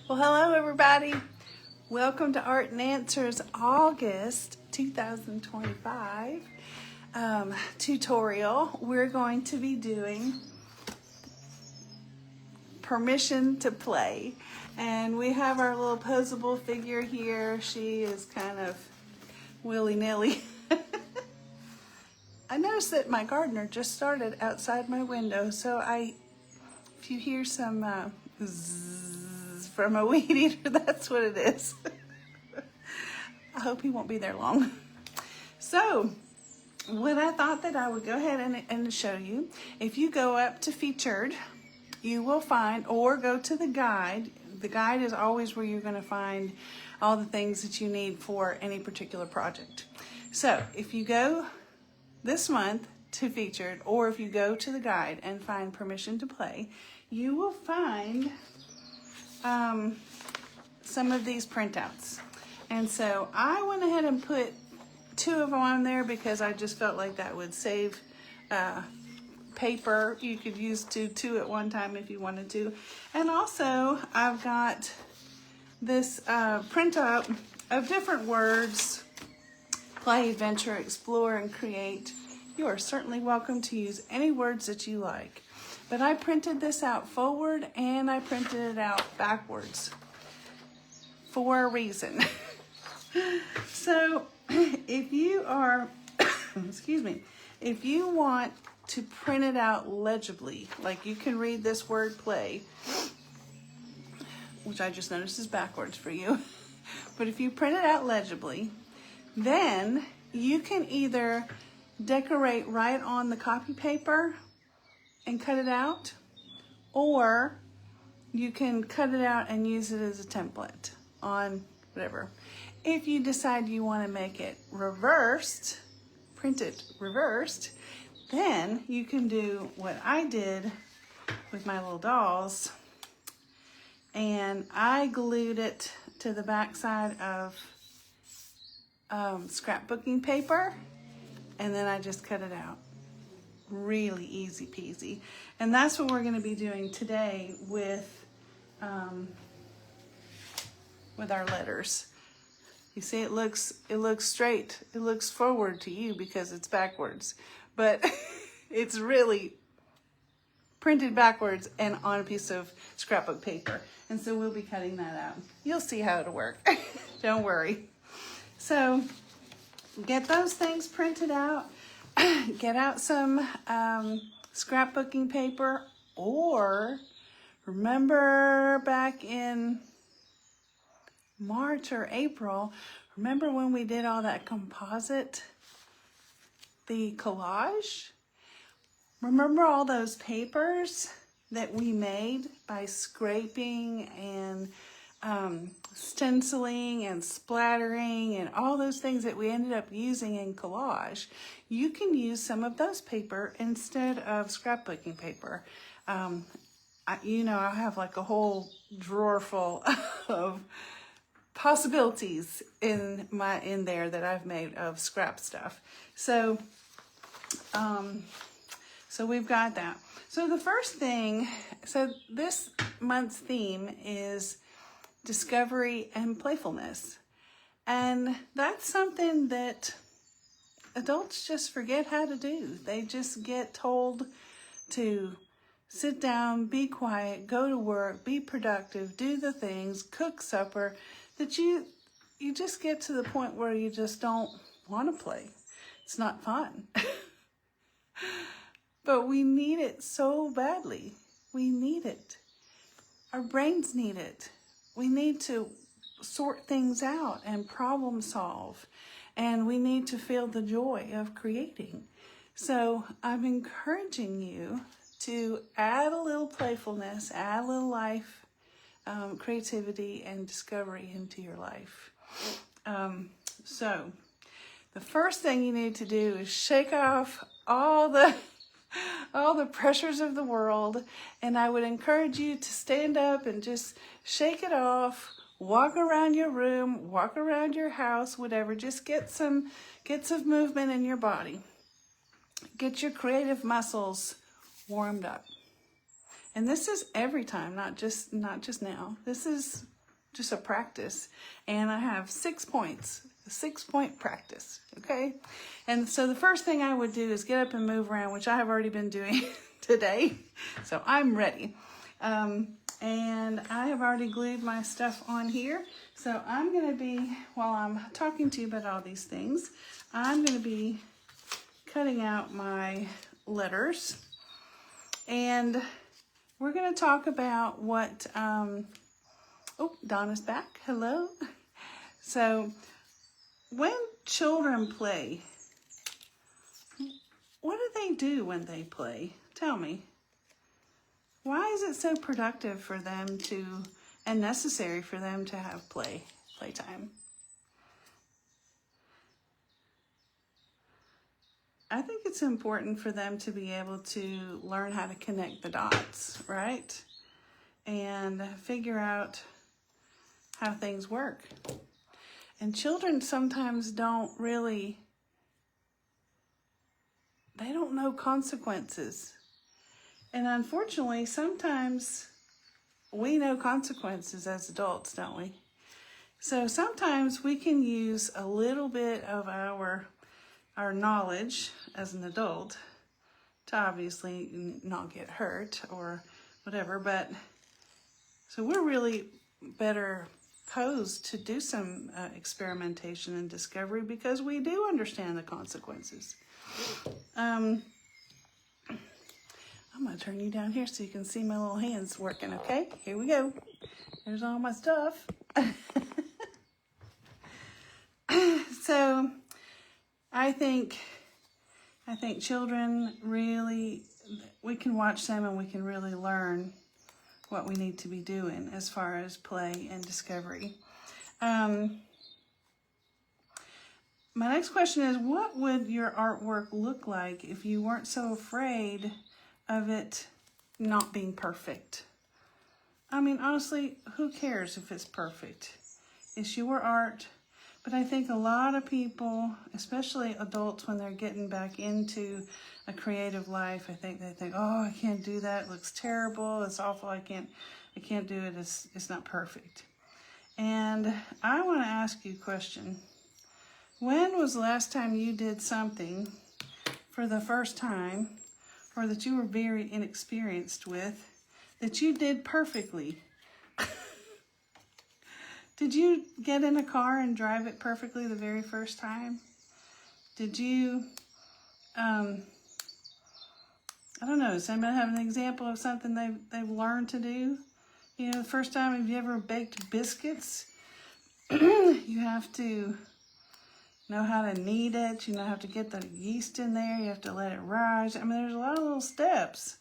Well, hello everybody. Welcome to Art and Answers August 2025 tutorial. We're going to be doing permission to play. And we have our little posable figure here. She is kind of willy-nilly. I noticed that my gardener just started outside my window, so if you hear some zzz from a weed eater, that's what it is. I hope he won't be there long. So, what I thought that I would go ahead and show you, if you go up to featured, you will find, or go to the guide. The guide is always where you're going to find all the things that you need for any particular project. So, if you go this month to featured, or if you go to the guide and find permission to play, you will find some of these printouts. And so I went ahead and put 2 of them on there because I just felt like that would save paper. You could use two at one time if you wanted to. And also I've got this printout of different words: play, adventure, explore, and create. You are certainly welcome to use any words that you like. But I printed this out forward and I printed it out backwards for a reason. So if you are, excuse me, if you want to print it out legibly, like you can read this word play, which I just noticed is backwards for you, but if you print it out legibly, then you can either decorate right on the copy paper and cut it out, or you can cut it out and use it as a template on whatever. If you decide you want to make it reversed, print it reversed, then you can do what I did with my little dolls, and I glued it to the back side of scrapbooking paper, and then I just cut it out. Really easy peasy. And that's what we're going to be doing today with our letters. You see, it looks straight. It looks forward to you because it's backwards, but it's really printed backwards and on a piece of scrapbook paper. And so we'll be cutting that out. You'll see how it'll work. Don't worry. So get those things printed out. Get out some scrapbooking paper, or remember back in March or April, remember when we did all that composite, the collage? Remember all those papers that we made by scraping and stenciling and splattering and all those things that we ended up using in collage? You can use some of those paper instead of scrapbooking paper. I have like a whole drawer full of possibilities in there that I've made of scrap stuff. So we've got that. So the first thing, so this month's theme is discovery and playfulness. And that's something that adults just forget how to do. They just get told to sit down, be quiet, go to work, be productive, do the things, cook supper, that you just get to the point where you just don't want to play. It's not fun. But we need it so badly. We need it. Our brains need it. We need to sort things out and problem solve. And we need to feel the joy of creating. So I'm encouraging you to add a little playfulness, add a little life, creativity, and discovery into your life. So the first thing you need to do is shake off all the pressures of the world, and I would encourage you to stand up and just shake it off, walk around your room, walk around your house, whatever. Just get some movement in your body. Get your creative muscles warmed up. And this is every time, not just now. This is just a practice. And I have 6 points, a 6-point practice, okay? And so the first thing I would do is get up and move around, which I have already been doing today. So I'm ready. And I have already glued my stuff on here. So I'm going to be, while I'm talking to you about all these things, I'm going to be cutting out my letters. And we're going to talk about what, oh, Donna's back. Hello. So when children play, what do they do when they play? Tell me. Why is it so productive for them to, and necessary for them to have playtime? I think it's important for them to be able to learn how to connect the dots, right? And figure out how things work. And children sometimes don't really, they don't know consequences. And unfortunately, sometimes we know consequences as adults, don't we? So sometimes we can use a little bit of our knowledge as an adult to obviously not get hurt or whatever, but so we're really better posed to do some experimentation and discovery because we do understand the consequences. I'm going to turn you down here so you can see my little hands working, okay? Here we go. There's all my stuff. So I think children really, we can watch them and we can really learn what we need to be doing as far as play and discovery. My next question is, what would your artwork look like if you weren't so afraid of it not being perfect? I mean, honestly, who cares if it's perfect? It's your art. But I think a lot of people, especially adults, when they're getting back into a creative life, I think they think, oh, I can't do that. It looks terrible. It's awful. I can't do it. It's not perfect. And I want to ask you a question. When was the last time you did something for the first time, or that you were very inexperienced with, that you did perfectly? Did you get in a car and drive it perfectly the very first time? Did you, I don't know, does anybody have an example of something they've learned to do? You know, the first time, have you ever baked biscuits? You have to know how to knead it. You know, have to get the yeast in there. You have to let it rise. I mean, there's a lot of little steps.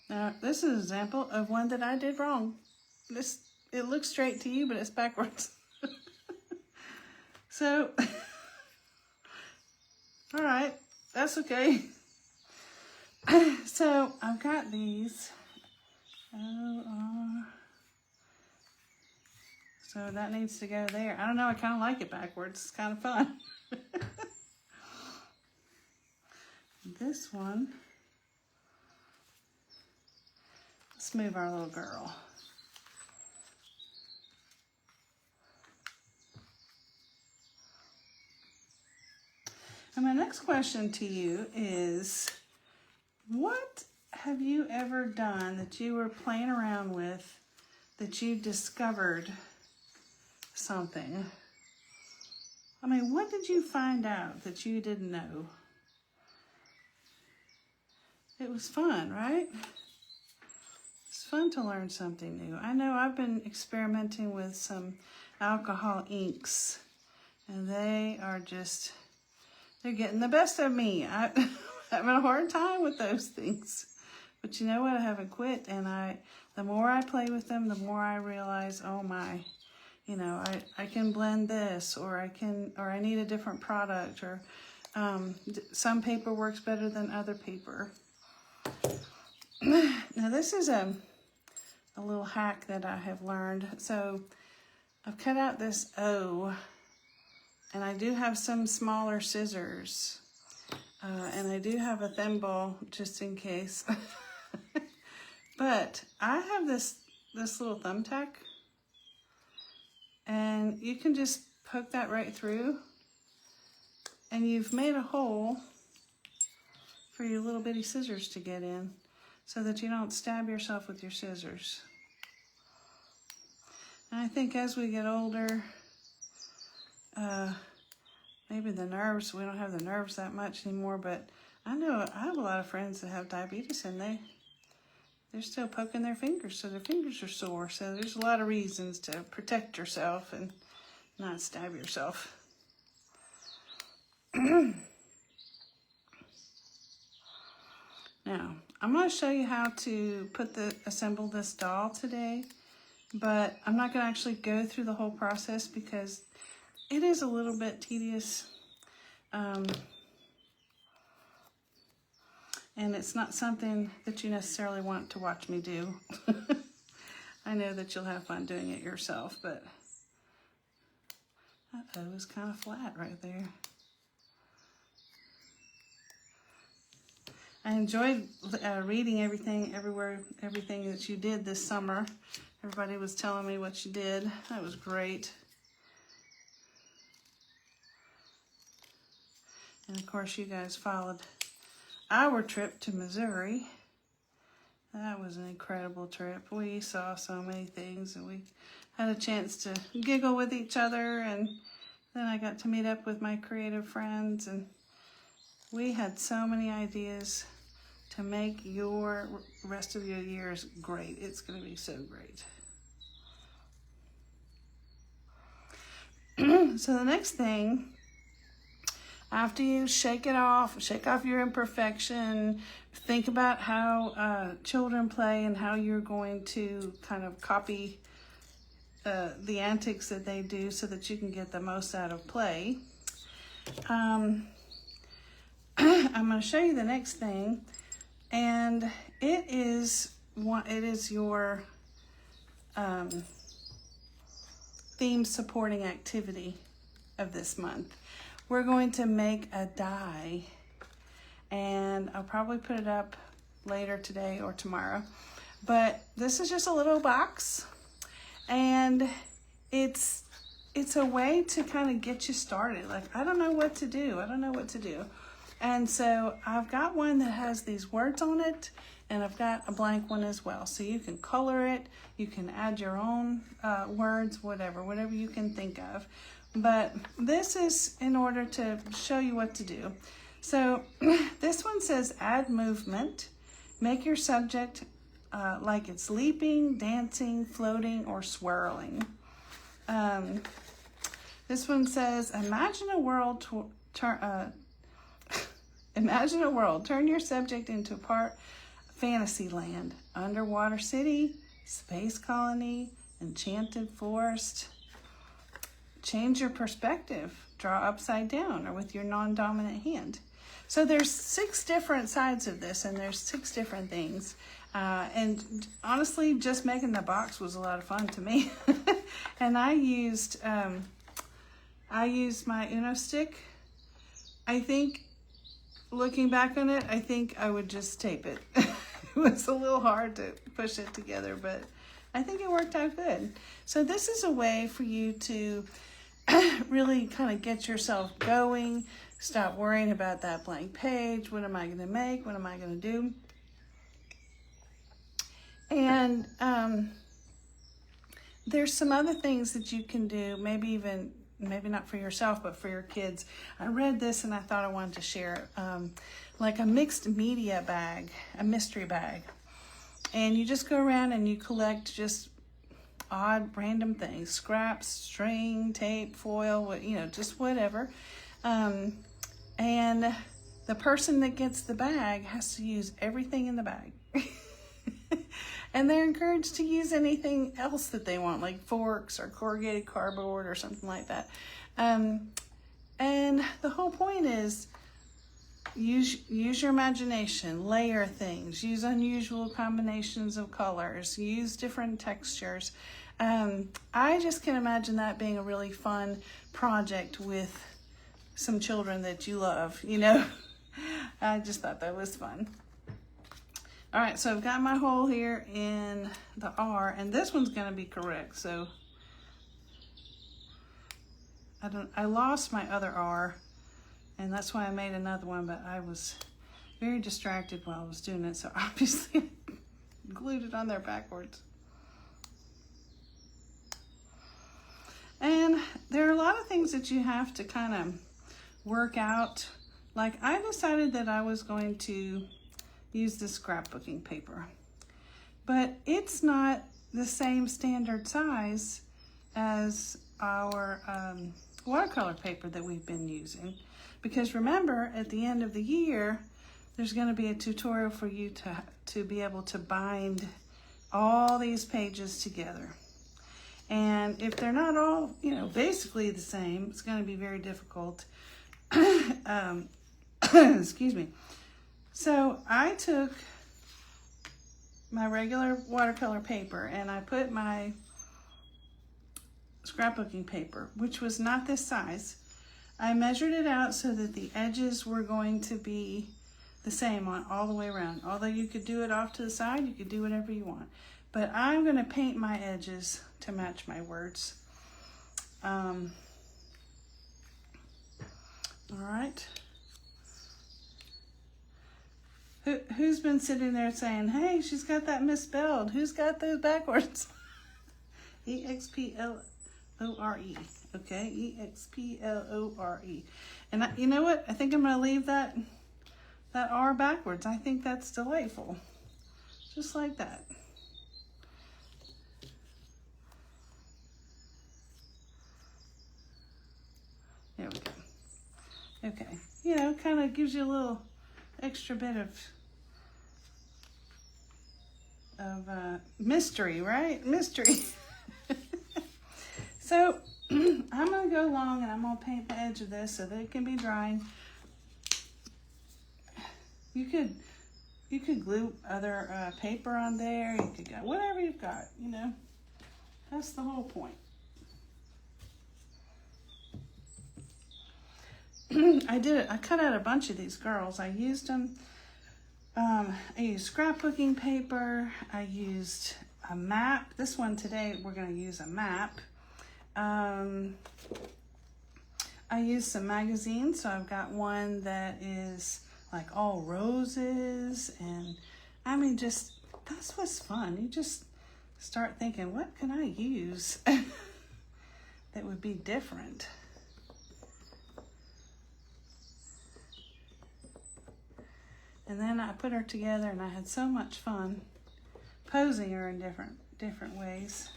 Now, this is an example of one that I did wrong. It looks straight to you, but it's backwards. So, all right, that's okay. So, I've got these. So that needs to go there. I don't know, I kind of like it backwards. It's kind of fun. This one. Let's move our little girl. And my next question to you is, what have you ever done that you were playing around with that you discovered something? I mean, what did you find out that you didn't know? It was fun, right? It's fun to learn something new. I know I've been experimenting with some alcohol inks, and they are just, they're getting the best of me. I'm having a hard time with those things. But you know what? I haven't quit, and the more I play with them, the more I realize, oh my, you know, I can blend this, or I need a different product, or some paper works better than other paper. Now this is a little hack that I have learned. So I've cut out this O, and I do have some smaller scissors, and I do have a thimble just in case. But I have this little thumbtack, and you can just poke that right through, and you've made a hole for your little bitty scissors to get in so that you don't stab yourself with your scissors. And I think as we get older, maybe the nerves, we don't have the nerves that much anymore, but I know I have a lot of friends that have diabetes, and they're still poking their fingers, so their fingers are sore. So there's a lot of reasons to protect yourself and not stab yourself. Now, I'm going to show you how to assemble this doll today, but I'm not going to actually go through the whole process because it is a little bit tedious. And it's not something that you necessarily want to watch me do. I know that you'll have fun doing it yourself, but it was kind of flat right there. I enjoyed reading everything that you did this summer. Everybody was telling me what you did. That was great. And of course, you guys followed our trip to Missouri. That was an incredible trip. We saw so many things, and we had a chance to giggle with each other, and then I got to meet up with my creative friends, and we had so many ideas to make your rest of your years great. It's going to be so great. So the next thing, after you shake off your imperfection, think about how children play and how you're going to kind of copy the antics that they do so that you can get the most out of play. I'm going to show you the next thing, and it is your theme supporting activity of this month. We're going to make a die, and I'll probably put it up later today or tomorrow. But this is just a little box, and it's a way to kind of get you started. Like, I don't know what to do. And so I've got one that has these words on it, and I've got a blank one as well. So you can color it, you can add your own words, whatever you can think of. But this is in order to show you what to do. So this one says add movement. Make your subject like it's leaping, dancing, floating, or swirling. This one says imagine a world. Imagine a world. Turn your subject into fantasy land, underwater city, space colony, enchanted forest. Change your perspective. Draw upside down or with your non-dominant hand. So there's 6 different sides of this, and there's 6 different things. And honestly, just making the box was a lot of fun to me. And I used my Uno stick. I think, looking back on it, I think I would just tape it. It was a little hard to push it together, but I think it worked out good. So this is a way for you to really kind of get yourself going. Stop worrying about that blank page. What am I going to make? What am I going to do? And there's some other things that you can do, maybe not for yourself, but for your kids. I read this and I thought I wanted to share it. Like a mixed media bag, a mystery bag. And you just go around and you collect just odd random things, scraps, string, tape, foil, just whatever. And the person that gets the bag has to use everything in the bag. And they're encouraged to use anything else that they want, like forks or corrugated cardboard or something like that. And the whole point is use your imagination, layer things, use unusual combinations of colors, use different textures. I just can imagine that being a really fun project with some children that you love, I just thought that was fun. All right, so I've got my hole here in the R, and this one's going to be correct. So I lost my other R, and that's why I made another one, but I was very distracted while I was doing it, so obviously I glued it on there backwards. And there are a lot of things that you have to kind of work out. Like, I decided that I was going to use this scrapbooking paper, but it's not the same standard size as our watercolor paper that we've been using. Because remember, at the end of the year, there's going to be a tutorial for you to be able to bind all these pages together. And if they're not all, you know, basically the same, it's going to be very difficult. Excuse me. So I took my regular watercolor paper and I put my scrapbooking paper, which was not this size. I measured it out so that the edges were going to be the same on all the way around. Although you could do it off to the side, you could do whatever you want. But I'm going to paint my edges to match my words. All right. Who's been sitting there saying, hey, she's got that misspelled. Who's got those backwards? E-X-P-L-O-R-E. Okay, E-X-P-L-O-R-E. And you know what? I think I'm going to leave that R backwards. I think that's delightful. Just like that. There we go. Okay. You know, kind of gives you a little extra bit of mystery, right? Mystery. So I'm going to go along and I'm going to paint the edge of this so that it can be drying. You could glue other paper on there. You could go whatever you've got, you know. That's the whole point. I cut out a bunch of these girls. I used them. I used scrapbooking paper. I used a map. This one today, we're going to use a map. I used some magazines. So I've got one that is like all roses. And I mean, just, that's what's fun. You just start thinking, what can I use that would be different? And then I put her together and I had so much fun posing her in different ways.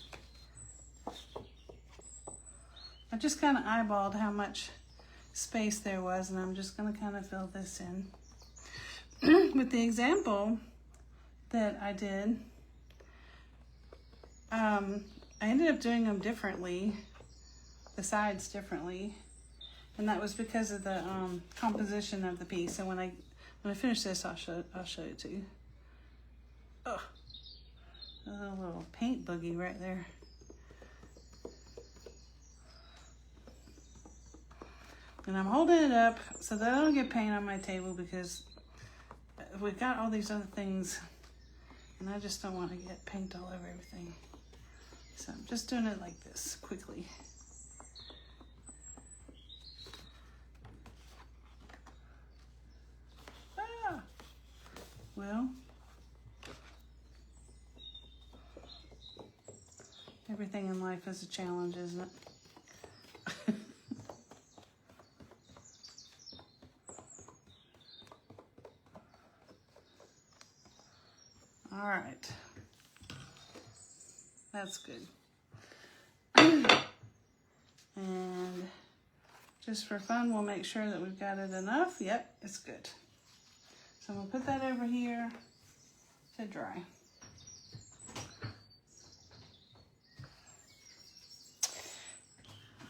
I just kind of eyeballed how much space there was, and I'm just going to kind of fill this in. With the example that I did, I ended up doing them differently, the sides differently, and that was because of the composition of the piece. And when I finish this, I'll show it to you. Oh, a little paint boogie right there. And I'm holding it up so that I don't get paint on my table, because we've got all these other things and I just don't want to get paint all over everything. So I'm just doing it like this quickly. Well, everything in life is a challenge, isn't it? All right. That's good. And just for fun, we'll make sure that we've got it enough. Yep, it's good. So I'm going to put that over here to dry.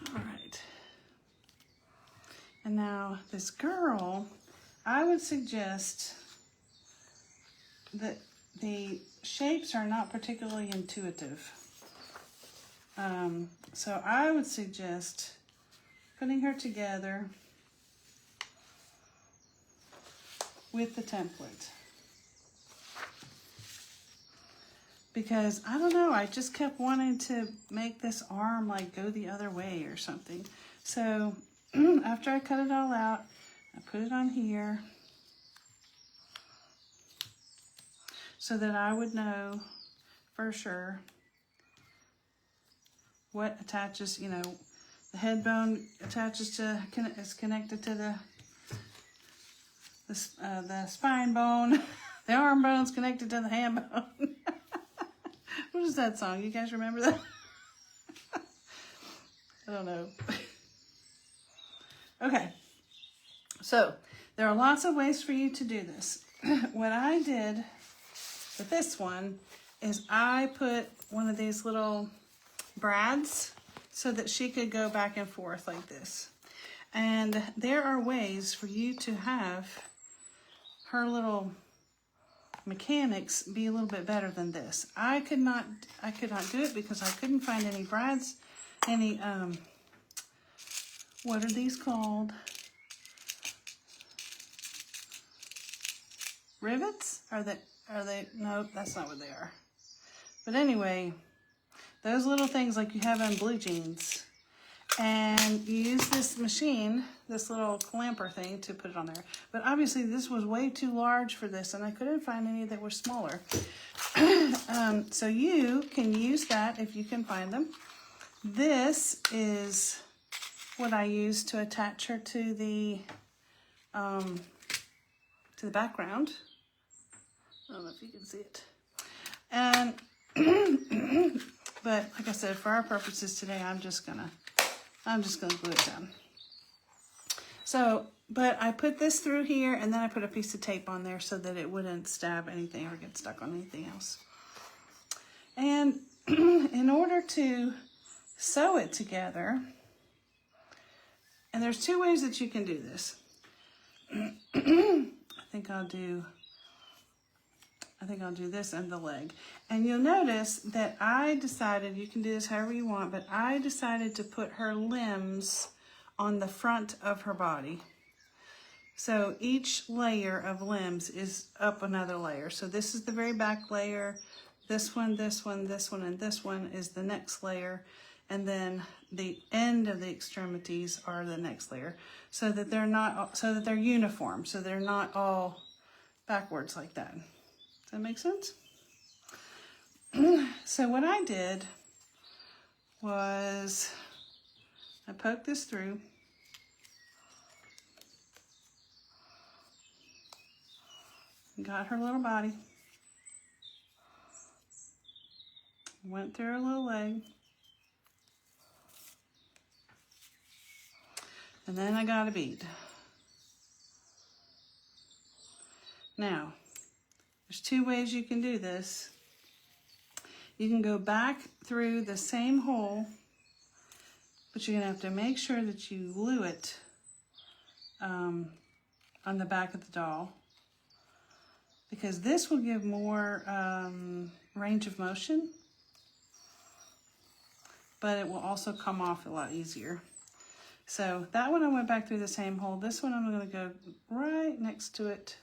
All right. And now this girl, I would suggest that the shapes are not particularly intuitive. So I would suggest putting her together with the template. because I don't know, I just kept wanting to make this arm like go the other way or something. So after I cut it all out, I put it on here so that I would know for sure what attaches, you know, the head bone attaches to, is connected to the spine bone. The arm bone's connected to the hand bone. What is that song? You guys remember that? I don't know. Okay. So there are lots of ways for you to do this. What I did with this one is I put one of these little brads so that she could go back and forth like this. And there are ways for you to have her little mechanics be a little bit better than this. I could not do it because I couldn't find any brads, any what are these called? Rivets? Are they no, that's not what they are. But anyway, those little things like you have on blue jeans. And you use this machine, this little clamper thing, to put it on there. But obviously this was way too large for this, and I couldn't find any that were smaller. So you can use that if you can find them. This is what I use to attach her to the background. I don't know if you can see it. And but like I said, for our purposes today, I'm just gonna glue it down. So, but I put this through here, and then I put a piece of tape on there so that it wouldn't stab anything or get stuck on anything else. And in order to sew it together, and there's two ways that you can do this. I think I'll do this and the leg. And you'll notice that I decided, you can do this however you want, but I decided to put her limbs on the front of her body. So each layer of limbs is up another layer. So this is the very back layer. This one, this one, this one, and this one is the next layer. And then the end of the extremities are the next layer. So that they're uniform. So they're not all backwards like that. Does that make sense? So what I did was I poked this through. Got her little body. Went through her little leg. And then I got a bead. Now, there's two ways you can do this. You can go back through the same hole, but you're gonna have to make sure that you glue it on the back of the doll, because this will give more range of motion, but it will also come off a lot easier. So that one I went back through the same hole. This one I'm gonna go right next to it.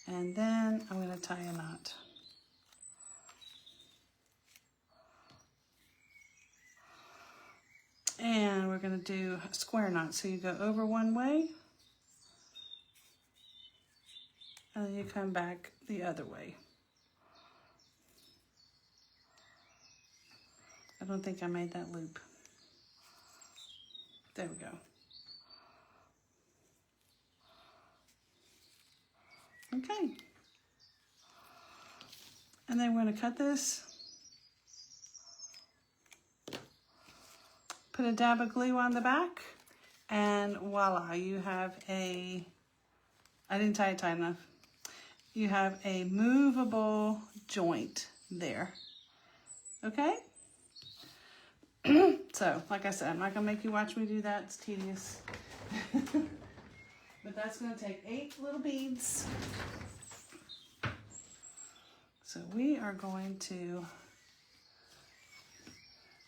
And then I'm going to tie a knot. And we're going to do a square knot. So you go over one way, and then you come back the other way. I don't think I made that loop. There we go. Okay. And then we're going to cut this. Put a dab of glue on the back, and voila, you have I didn't tie it tight enough. You have a movable joint there. Okay? So, like I said, I'm not going to make you watch me do that. It's tedious. But that's going to take 8 little beads. So we are going to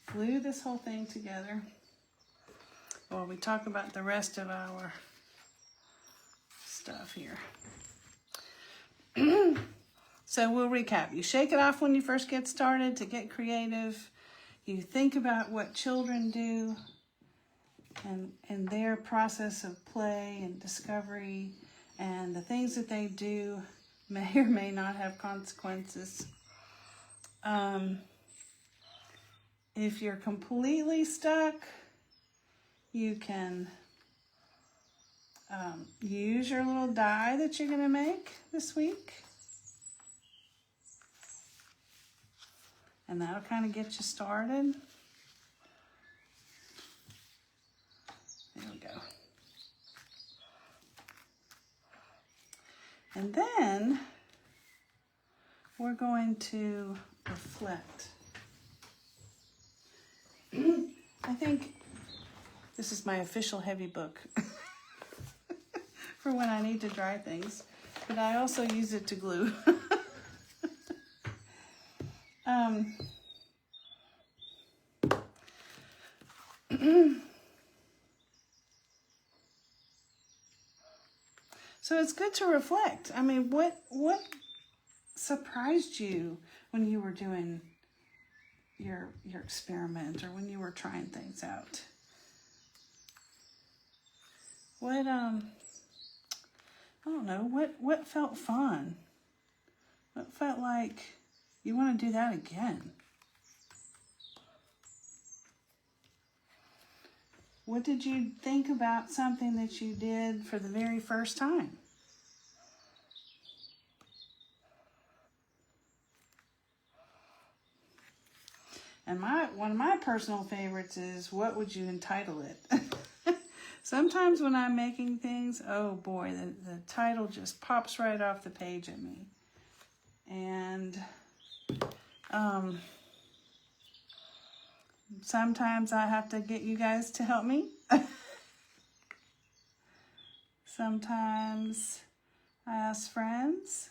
glue this whole thing together. while we talk about the rest of our stuff here. So we'll recap. You shake it off when you first get started to get creative. You think about what children do and their process of play and discovery, and the things that they do may or may not have consequences. If you're completely stuck, you can use your little die that you're going to make this week. And that'll kind of get you started. There we go. And then we're going to reflect. I think this is my official heavy book for when I need to dry things, but I also use it to glue. So it's good to reflect. I mean, what surprised you when you were doing your experiment, or when you were trying things out? What I don't know, what felt fun? What felt like you want to do that again? What did you think about something that you did for the very first time? And one of my personal favorites is, what would you entitle it? Sometimes when I'm making things, oh boy, the title just pops right off the page at me. And sometimes I have to get you guys to help me. Sometimes I ask friends.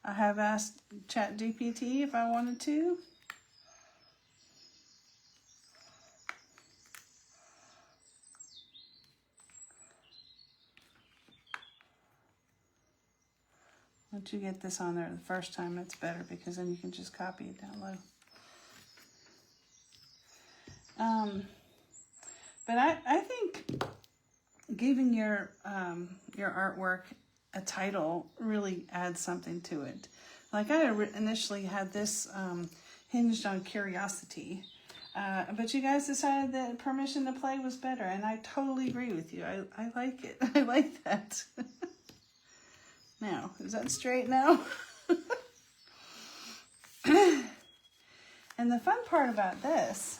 I have asked ChatGPT if I wanted to. Once you get this on there the first time, it's better, because then you can just copy it down low. But I think giving your artwork a title really adds something to it. Like I initially had this hinged on curiosity, but you guys decided that permission to play was better, and I totally agree with you. I like it. I like that. Now, is that straight now? And the fun part about this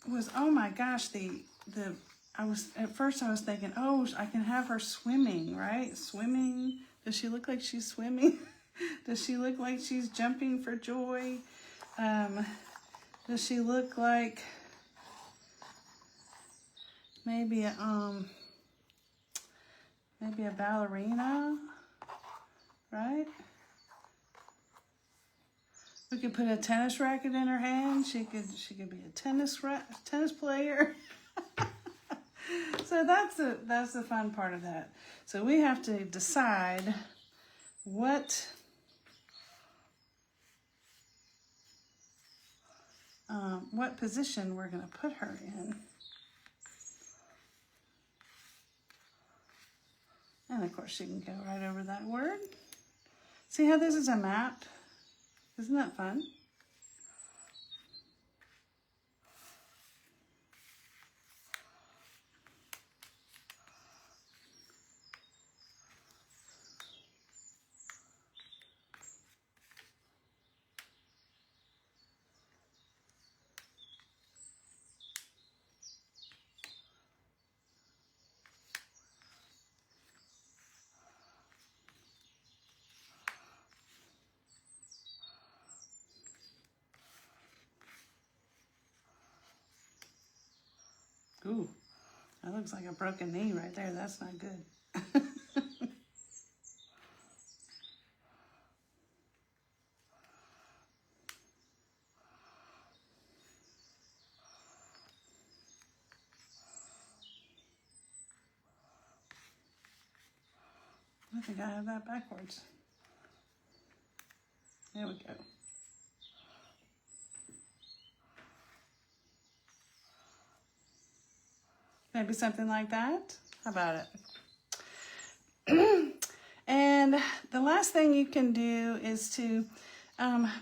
was, oh my gosh, at first I was thinking, oh, I can have her swimming, right? Swimming. Does she look like she's swimming? Does she look like she's jumping for joy? Does she look like maybe a ballerina, right? We could put a tennis racket in her hand. She could be a tennis player. So that's the fun part of that. So we have to decide what position we're going to put her in. And of course she can go right over that word. See how this is a map? Isn't that fun? Ooh, that looks like a broken knee right there. That's not good. think I have that backwards. There we go. Maybe something like that. How about it? And the last thing you can do is to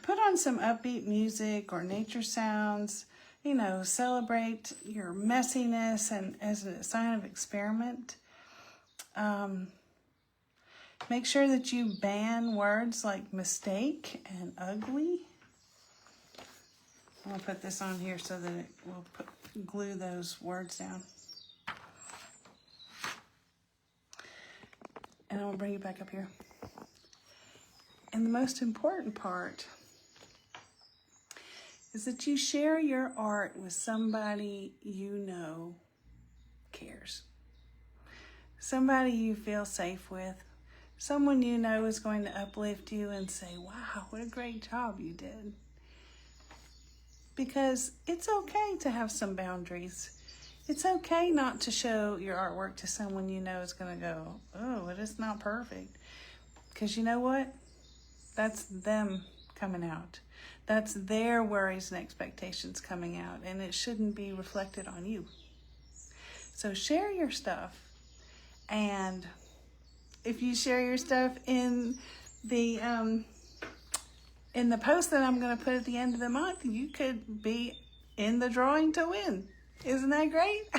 put on some upbeat music or nature sounds. You know, celebrate your messiness and as a sign of experiment. Make sure that you ban words like mistake and ugly. I'm going to put this on here so that it will glue those words down. And I'll bring it back up here. And the most important part is that you share your art with somebody you know cares. Somebody you feel safe with. Someone you know is going to uplift you and say, wow, what a great job you did. Because it's okay to have some boundaries. It's okay not to show your artwork to someone you know is going to go, oh, it is not perfect. Because you know what? That's them coming out. That's their worries and expectations coming out, and it shouldn't be reflected on you. So share your stuff, and if you share your stuff in the post that I'm going to put at the end of the month, you could be in the drawing to win. Isn't that great?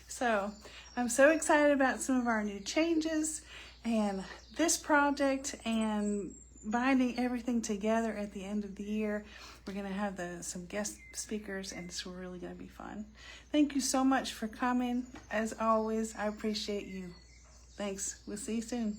So I'm so excited about some of our new changes and this project and binding everything together at the end of the year. We're going to have some guest speakers, and it's really going to be fun. Thank you so much for coming. As always, I appreciate you. Thanks. We'll see you soon.